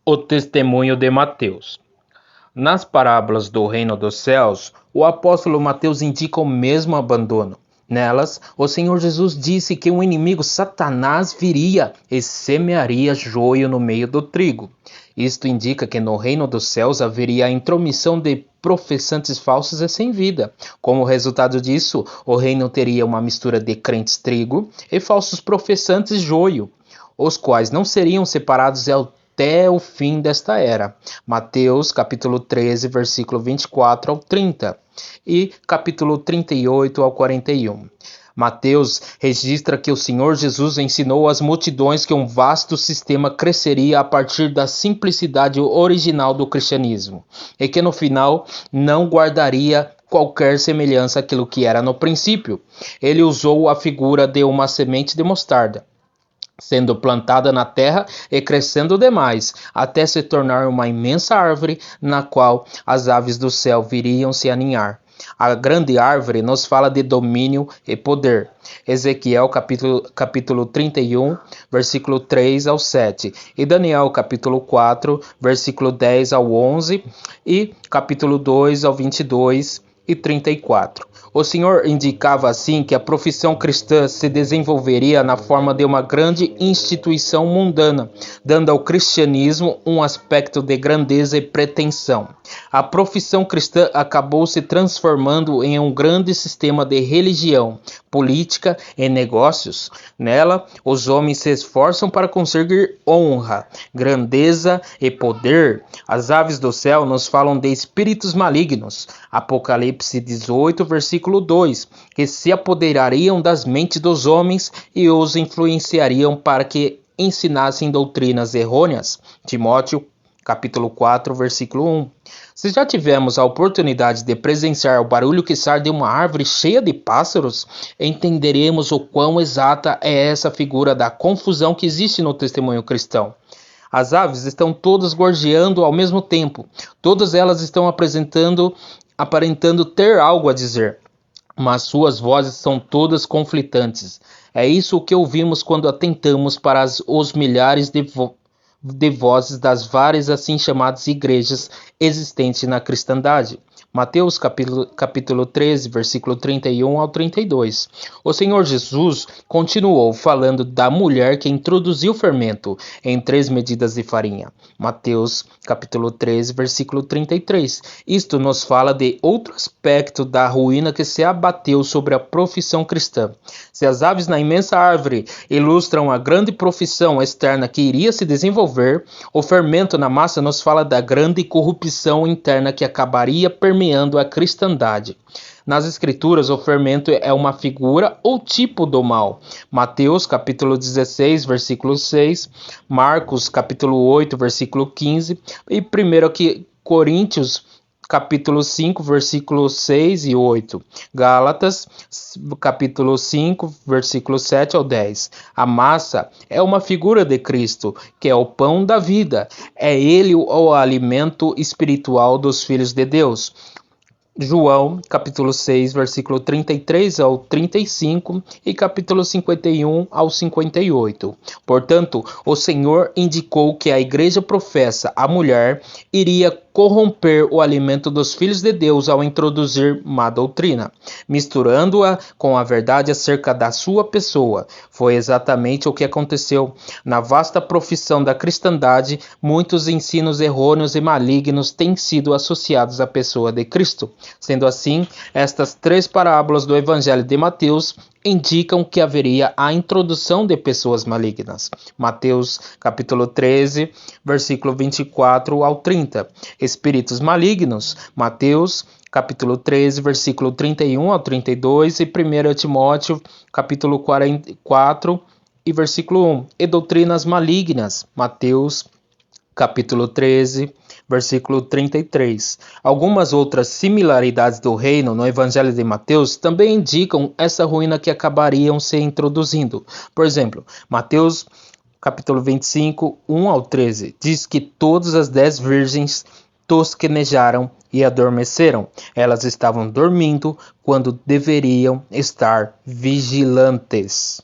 O testemunho de Mateus. Nas parábolas do reino dos céus, o apóstolo Mateus indica o mesmo abandono. Nelas, o Senhor Jesus disse que o inimigo Satanás viria e semearia joio no meio do trigo. Isto indica que no reino dos céus haveria a intromissão de professantes falsos e sem vida. Como resultado disso, o reino teria uma mistura de crentes trigo e falsos professantes joio, os quais não seriam separados até o fim desta era. Mateus capítulo 13, versículo 24 ao 30 e capítulo 38 ao 41. Mateus registra que o Senhor Jesus ensinou às multidões que um vasto sistema cresceria a partir da simplicidade original do cristianismo e que no final não guardaria qualquer semelhança àquilo que era no princípio. Ele usou a figura de uma semente de mostarda, sendo plantada na terra e crescendo demais, até se tornar uma imensa árvore na qual as aves do céu viriam se aninhar. A grande árvore nos fala de domínio e poder. Ezequiel capítulo 31, versículo 3 ao 7. E Daniel capítulo 4, versículo 10 ao 11. E capítulo 2 ao 22 e 34. O Senhor indicava assim que a profissão cristã se desenvolveria na forma de uma grande instituição mundana, dando ao cristianismo um aspecto de grandeza e pretensão. A profissão cristã acabou se transformando em um grande sistema de religião, política e negócios. Nela, os homens se esforçam para conseguir honra, grandeza e poder. As aves do céu nos falam de espíritos malignos. Apocalipse 18, versículo 2, que se apoderariam das mentes dos homens e os influenciariam para que ensinassem doutrinas errôneas. Timóteo capítulo 4, versículo 1. Se já tivemos a oportunidade de presenciar o barulho que sai de uma árvore cheia de pássaros, entenderemos o quão exata é essa figura da confusão que existe no testemunho cristão. As aves estão todas gorjeando ao mesmo tempo. Todas elas estão aparentando ter algo a dizer, mas suas vozes são todas conflitantes. É isso que ouvimos quando atentamos para os milhares de vozes das várias assim chamadas igrejas existentes na cristandade. Mateus capítulo 13, versículo 31 ao 32. O Senhor Jesus continuou falando da mulher que introduziu o fermento em 3 medidas de farinha. Mateus capítulo 13, versículo 33. Isto nos fala de outro aspecto da ruína que se abateu sobre a profissão cristã. Se as aves na imensa árvore ilustram a grande profissão externa que iria se desenvolver, o fermento na massa nos fala da grande corrupção interna que acabaria permeando a cristandade. Nas escrituras, o fermento é uma figura ou tipo do mal. Mateus capítulo 16, versículo 6, Marcos capítulo 8, versículo 15 e 1 Coríntios capítulo 5, versículos 6 e 8. Gálatas, capítulo 5, versículo 7 ao 10. A massa é uma figura de Cristo, que é o pão da vida. É ele o alimento espiritual dos filhos de Deus. João, capítulo 6, versículo 33 ao 35 e capítulo 51 ao 58. Portanto, o Senhor indicou que a igreja professa, a mulher, iria corromper o alimento dos filhos de Deus ao introduzir má doutrina, misturando-a com a verdade acerca da sua pessoa. Foi exatamente o que aconteceu. Na vasta profissão da cristandade, muitos ensinos errôneos e malignos têm sido associados à pessoa de Cristo. Sendo assim, estas 3 parábolas do Evangelho de Mateus indicam que haveria a introdução de pessoas malignas. Mateus capítulo 13, versículo 24 ao 30. Espíritos malignos. Mateus capítulo 13, versículo 31 ao 32 e 1 Timóteo capítulo 44 e versículo 1. E doutrinas malignas. Mateus capítulo 13, versículo 33. Algumas outras similaridades do reino no Evangelho de Mateus também indicam essa ruína que acabariam se introduzindo. Por exemplo, Mateus capítulo 25, 1 ao 13, diz que todas as 10 virgens tosquenejaram e adormeceram. Elas estavam dormindo quando deveriam estar vigilantes.